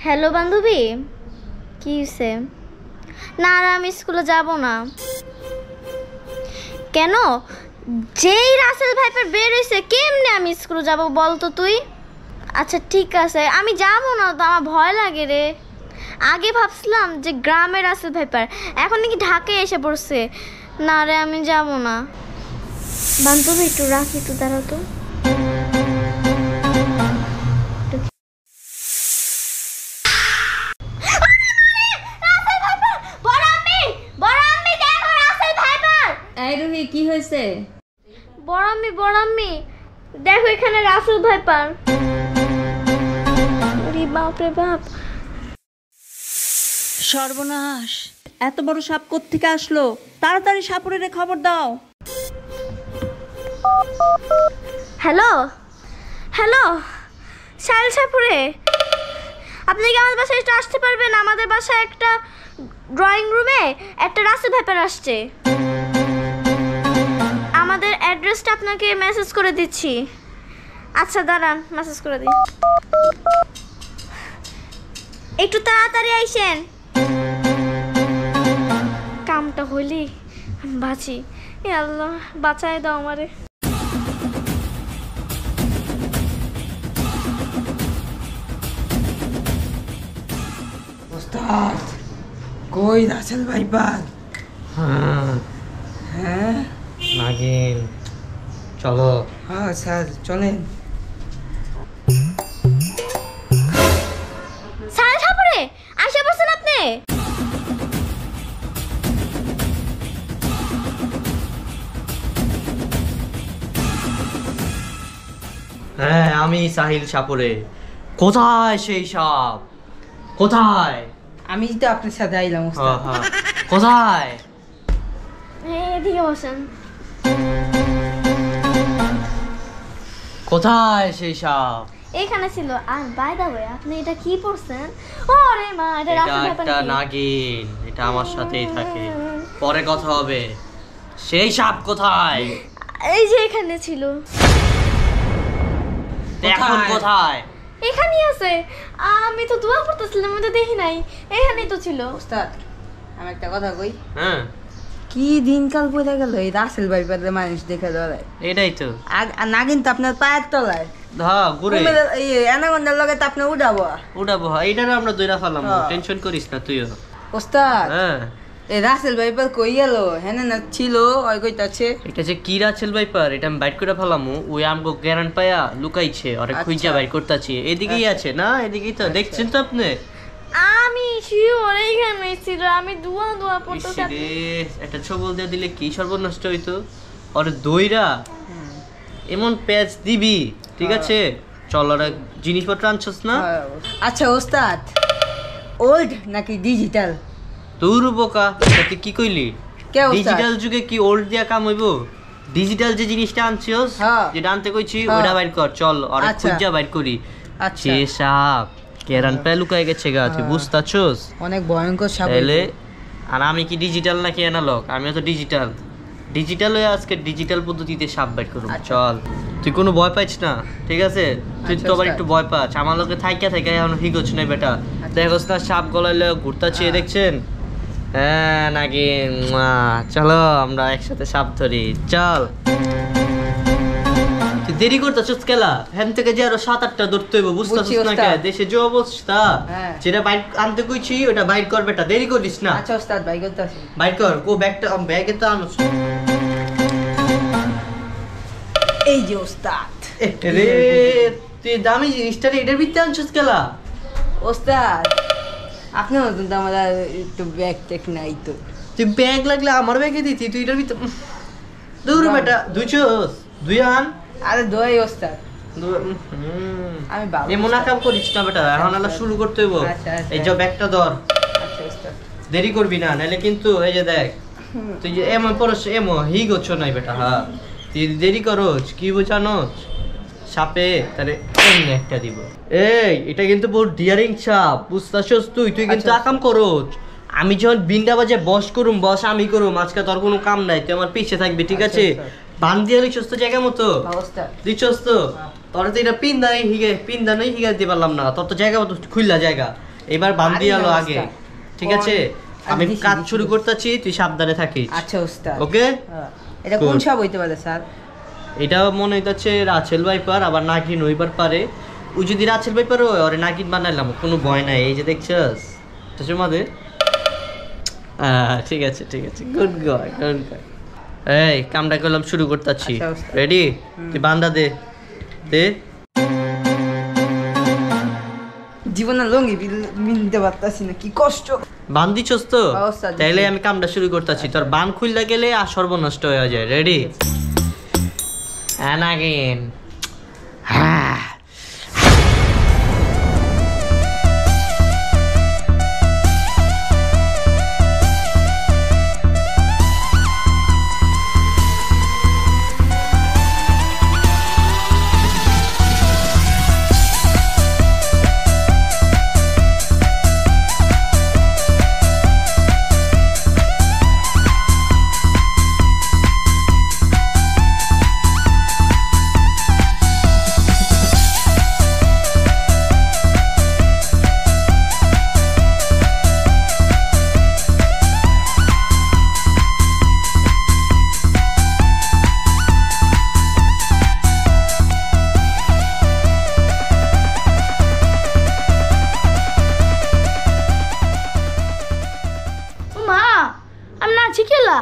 Hello বান্ধবী, কি হয়েছে? না আর আমি স্কুলে যাব না। কেন? যেই রাসেল ভাইপার বের হয়েছে কেমনে আমি স্কুলে যাব বলতো তুই? আচ্ছা ঠিক আছে, আমি যাব না তো, আমার ভয় লাগে রে। আগে ভাবছিলাম যে গ্রামের রাসেল ভাইপার, এখন নাকি ঢাকায় এসে পড়ছে। না রে, আমি যাব না। বান্ধবী একটু রাখি, একটু দাঁড়াও তো। কি হয়েছে? বড় আম্মি দেখো এখানে রাসেল ভাইপার। ওরে বাপ রে বাপ, সর্বনাশ! এত বড় সাপ কোত্থেকে আসলো? তাড়াতাড়ি সাপুরের খবর দাও। হ্যালো হ্যালো, শাইল সাপুরে, আপনি কি আমাদের বাসায় একটু আসতে পারবেন? আমাদের বাসায় একটা ড্রয়িং রুমে একটা রাসেল ভাইপার আসছে। আমাদের অ্যাড্রেসটা আপনাকে মেসেজ করে দিচ্ছি। আচ্ছা দাঁড়ান, মেসেজ করে দিই। একটু তাড়াতাড়ি আইসেন, কামটা হইলি বাঁচি। এ আল্লাহ, বাঁচায় দাও আমারে। ওস্তাদ কই রাসেল ভাইপার? হ্যাঁ নাগিন, চলো। হ্যাঁ স্যার চলেন। শাইল সাপুরে আসে পড়ছেন আপনি? হ্যাঁ, আমি সাহিল সাপুরে। কোথায় সেই সাপ? কোথায়? আমি তো আপনার সাথে আইলাম ওস্তাদ। কোথায়? এদিকে বসেন। কোথায় সেই সাপ? এখানে ছিল। আর বাই দা ওয়ে, আপনি এটা কি পড়ছেন? ওরে মা, এটা রাসেল ভাইপার একটা নাকি? নাগিন, এটা আমার সাথেই থাকে। পরে কথা হবে। সেই সাপ কোথায়? এই যে এখানে ছিল। এখন কোথায়? এখানেই আছে। আমি তো দোয়া করতেছিলাম, আমি তো দেখি নাই। এখানেই তো ছিল। ওস্তাদ আমি একটা কথা কই। হ্যাঁ, কি দিনকাল পড়ে গেল এই রাসেল ভাইপারের মানুষ দেখে ধরায়। এটাই তো। না কিন্তু আপনার পায়ের তলায় হ্যাঁ, ঘুরে এই অ্যানাকন্ডার লগে তো আপনি উঠাবো। এইটারও আমরা দইরা ফেলাম। হ্যাঁ। টেনশন করিস না তুইও। ওস্তাদ হ্যাঁ, এই রাসেল ভাইপার কই গেল? হ্যাঁ না ছিল ওই কইতাছে। এটা যে কি রাসেল ভাইপার, এটা আমি বাইট করে ফেলামু। ওই আমগো গ্যারান্ট পায়া লুকাইছে, আরে খুঁজা বাইট করতেছি। এদিকেই আছে না? এদিকেই তো। দেখছেন তো আপনি? আমি শিওর এইখানে ছিল। আমি দোয়া পড়তে ইসরে, একটা ছবল দিয়ে দিলে কি সর্বনষ্ট হইতো। আরে দইরা এমন প্যাচ দিবি, ঠিক আছে? চল, ওরা জিনিসপত্র আনছস না? আচ্ছা ওস্তাদ, ওল্ড নাকি ডিজিটাল? তোর বোকা, তুই কি কইলি? কে ওস্তাদ? ডিজিটাল যুগে কি ওল্ড দিয়া কাম হইব? ডিজিটাল যে জিনিসটা আনছিস, হ্যাঁ। যেটা আনতে কইছি ওটা বাইর কর। চল, আরে আচ্ছা। খুঁজা বাইর করি। আচ্ছা সে সাপ কেরান পায় লুকাই গেছে গা, তুই বুঝতাছস? অনেক ভয়ঙ্কর সাপ। তাহলে আর আমি কি ডিজিটাল নাকি অ্যানালগ? আমিও তো ডিজিটাল হয়ে আজকে ডিজিটাল পদ্ধতিতে সাপ বাইর করব। চল, তুই কোনো ভয় পাইছ না, ঠিক আছে? তুই তো আবার একটু ভয় পাচ্ছ। আমার লোকে থাইকা এখন হিগোছ না বেটা। দেখোস না সাপ গলাইলে ঘুরতাছে, দেখছেন? হ্যাঁ নাকি? চলো আমরা একসাথে সাপ ধরি, চল। তুই দেরি করতেছস কেলা? হ্যান থেকে যে আরো 7-8টা ধরতে হইব, বুঝতেছস না? কে দেশে যে অবস্থা, যেটা বাইক আনতে কইছি ওটা বাইক কর বেটা, দেরি করিস না। আচ্ছা ওস্তাদ ভাই করতেছি। বাইক কর। কো ব্যাগটা, ব্যাগে তো আনছ। এই যে ওস্তাদ। রে, তুই দামি জিনিসটা এটার ভিতরে আনছস কেলা? ওস্তাদ আপনি নতুন তো আমার একটু ব্যাগ টেক নাই তো। তুই ব্যাগ লাগলে আমার ব্যাগে দিতি, তুই এটার ভিতরে দূর বেটা। দুই আন। আরে দই ওস্তাদ, আমি বাবু। এমন কাম করিস না বেটা, এখন আলা শুরু করতে হইব। এই যে ব্যাগটা ধর। আচ্ছা ওস্তাদ দেরি করবি না, নাহলে কিন্তু এই যে দেখ, তুই যে এমন পরশ এমন হিগোছ নাই বেটা। হ্যাঁ, তুই দেরি করছ কি বুঝানোস? সাপে তাহলে এমনি একটা দিব। এই এটা কিন্তু বহুত ডিয়ারিং সাপ, বুঝতাছস? তুই কিন্তু আকাম করছ। আমি যখন বিন্ডা বাজে বস করুম, বস আমি করুম, আজকে তোর কোনো কাম নাই, তুই আমার পিছে থাকবি, ঠিক আছে? বান দিয়ে লিখছস তো জায়গা মতো দিচ্ছস তো? তোর তো এটা পিন্দানেই হিগে দিতে পারলাম না, তোর তো জায়গা মতো খুললা জায়গা। এবার বান্দি পারি না আলো আগে, ওস্তাদ। ঠিক আছে? আমি দিছি, কাজ দিছি, শুরু দিছি। করতেছি, তুই সাবধানে থাকিস। আচ্ছা ওস্তাদ। ওকে? হ্যাঁ। এটা কোন Good. সাপ হইতে পারে স্যার? এটা মনে হইতাছে রাছেল ভাইপার, আবার নাগিন হইবার পারে। ওই যদি রাছেল ভাইপার হয় ওরে নাগিন বানাইলাম, কোনো ভয় নাই। এই যে দেখছস চশমা দে। ঠিক আছে ঠিক আছে, গুড গয় গুড গয়। এই কামটা করলাম, শুরু করতেছি। আচ্ছা, ওস্তাদ। রেডি? তুই বান্দা দে দে। জীবনে লঙ্গি বিনতে পারতাছি না, কি কষ্ট। বান দিছস তো? হ্যাঁ, ওস্তাদ, তাইলে দিছি। আমি কামটা শুরু করতেছি। তোর বান খুললা গেলে আর সর্বনষ্ট হয়ে যায়। রেডি? And again. মা আমি নাচি খেলা,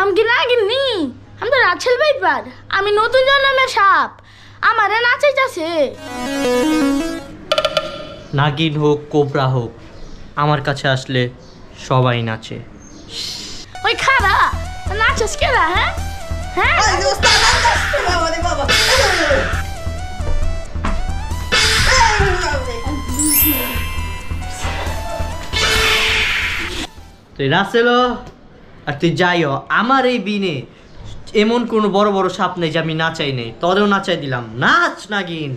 আমি কি না গিনি, আমি তো রাছেল ভাইপার, আমি নতুন জন্মের সাপ, আমারে নাচাইতাছে। নাগিন হোক কোবরা হোক, আমার কাছে আসলে সবাই নাচে। ওই খারা নাচস খেলা, হ্যাঁ হ্যাঁ আরে ওস্তাদ, আরে বাবা। তুই রাসেল আর তুই যাইও, আমার এই বিনে এমন কোনো বড় বড় সাপ নেই যে আমি নাচাই নেই। তোরেও নাচাই দিলাম, নাচ নাগিন।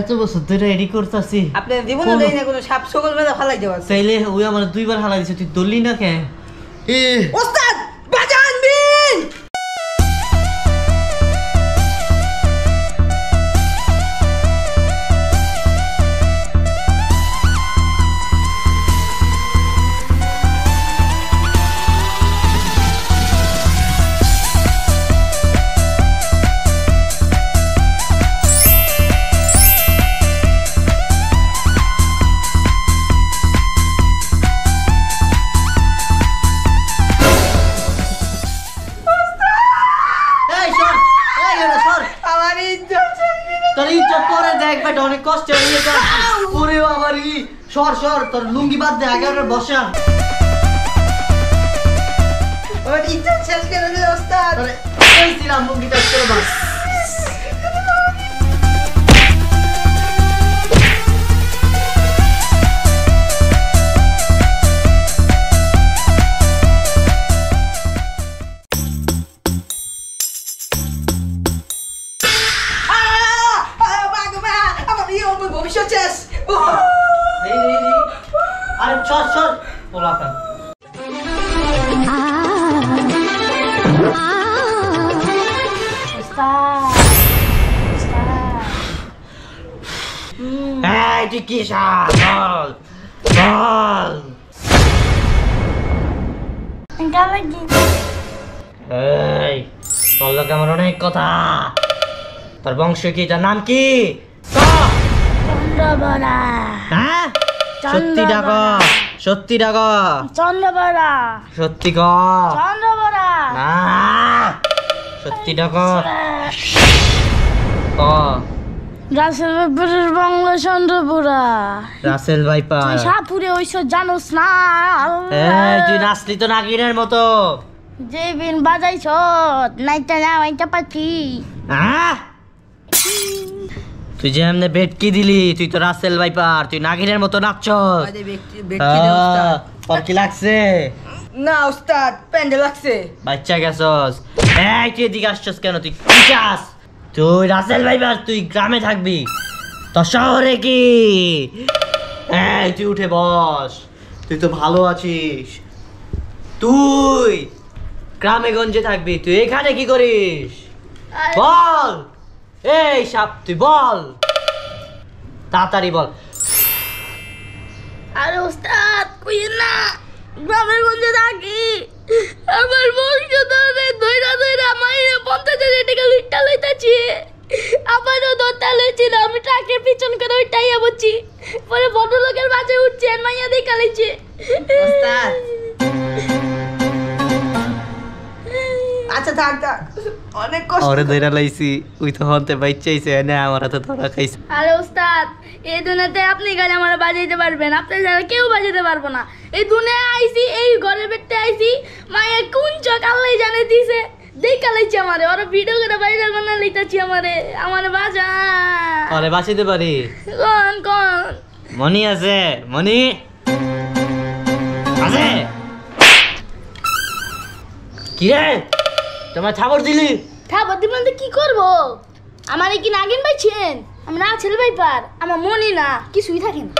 এত বছর ধরে রেডি করতেছি, আপনার জীবনে দেই না কোনো সাপ সকল মেলা ফালাই দেওয়া আছে। তাইলে ওই আমার দুইবার হালা দিছে, তুই দললি না কে? ওস্তাদ বাজান বিন। এই সর, এই এরা সর। আমার ইজ্জত তোর ইজ্জত পরে দেখ বেটা, অনেক কষ্ট হয়ে যা। ওরে আমার ই, সর সর, তোর লুঙ্গি বাদ দে, আগে ওরে বসা। আমার ইজ্জত শেষ করে দিল ওস্তাদ। তোরে কইছিলাম লুঙ্গিটা করে বাস। আমার মিশন শেষ। আরে চল চল পোলাপান এই তুই কি বল বল এই তোর লোক আমার অনেক কথা তোর বংশ কি তার নাম কি হ্যাঁ সত্যি ডাকো সত্যি ডাকো চন্দ্রবরা সত্যি ক চন্দ্রবরা না সত্যি ডাকো ক রাসেল ভাইপারের বাংলা চন্দ্রপুরা রাসেল ভাইপার তুই সাপুরে ওইসব জানোস না এই তুই নাচলি তো নাগিনের মতো যে বিন বাজাইছ নাইটা না ওইটা পাচ্ছি হ্যাঁ তুই যে এমনি বেটকি দিলি তুই তো রাসেল ভাইপার তুই নাগিনের মতো নাচছস আরে ব্যক্তি দে উস্তাদ। তোর কি লাগছে না উস্তাদ, প্যান্ডে লাগছে। বাচ্চা গেছস এই তুই এদিকে আসছস কেন তুই কি চাস তুই রাসেল ভাইপার তুই গ্রামে থাকবি তো শহরে কি এই তুই উঠে বস তুই তো ভালো আছিস তুই গ্রামে গঞ্জে থাকবি তুই এখানে কি করিস বল এই সাপ তুই বল তাড়াতাড়ি বল আরে ওস্তাদ কইেন না গ্রামের গঞ্জে থাকি আমার বংশ ধরে ধইরা ধইরা মাইরে 50,000 টাকা লুটটা লইতাছি আমারও দোতা লইছিল আমি ট্রাকের পিছন করে ওইটাইয়া বলছি পরে বড় লোকের বাজে উঠছে আর মাইয়া দেখা লইছে উস্তাদ আচ্ছা থাক থাক, অনেক কষ্ট। ওরে ধইরা লাইছি উই তো হতে বাইচাইছে না আমার হাতে ধরা খাইছে আরে ওস্তাদ এই দুনিয়াতে আপনি গালে আমার বাজাইতে পারবেন আপনি ছাড়া কেউ বাজাইতে পারবো না এই দুনিয়া আইছি এই ঘরের বেটে আইছি মায়া কোন চক আল্লাহ জানে দিছে দেখা লাইছে আমারে ওরা ভিডিও করে ভাইরাল বানা লইতাছি আমারে বাজা আরে বাঁচিতে পারি কোন কোন মনি আছে মনি আছে কি রে তোমার থাবর দিলি খাবার দিবেন তো কি করবো আমারে কি নাগিন পাইছেন আমি না ছেলে ভাইপার আমার মনি না কিছুই থাকে না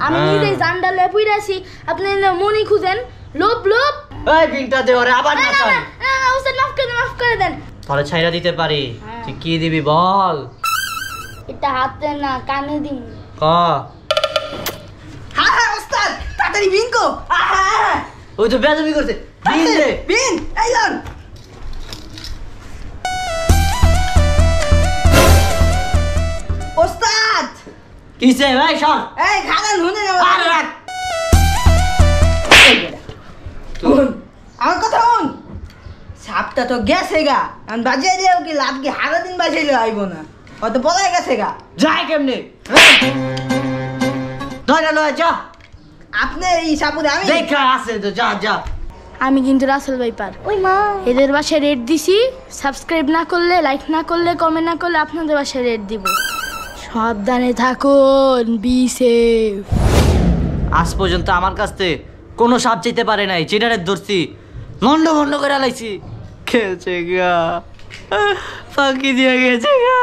আমি নিজে জান্ডা লেপুইরাছি আপনি মনি খুঁজেন লোভ লোভ এই বিংটা দে ওরে আবার না না নাচাই না না ওস্তাদ মাফ করে দেন তোরে ছাইরা দিতে পারি তুই কি দিবি বল এটা হাতে না কানে দিন ক হ্যাঁ হ্যাঁ উস্তাদ, তাড়াতাড়ি বিনকো। ওই তো বেয়াদবি করছে দিন দে বিন, এই লন। উস্তাদ, কিসে ভাই সর এই খানান হুনে না। আর রাখ শুন, আমার কথা শুন। সাপটা তো গেছে গা, আমি বাজিয়ে দিও কি লাভ কি হারা দিন বাজাইলে আইব না, হয়তো পলাই গেছে গা। যাই কেমনে ধরে লয় যা আপনি এই সাপুরে আমি দেখা আছে তো যা যা আমি কিন্তু রাসেল ভাইপার ওই মা এদের বাসায় রেট দিছি সাবস্ক্রাইব না করলে লাইক না করলে কমেন্ট না করলে আপনাদের বাসায় রেট দিব সাবধানে থাকুন বি সেফ আজ পর্যন্ত আমার কাছ থেকে কোনো সাপ যেতে পারে নাই চিটারের ধরছি লন্ড ভন্ড করে লাইছি খেলছে গা ফাঁকি দিয়ে গেছে গা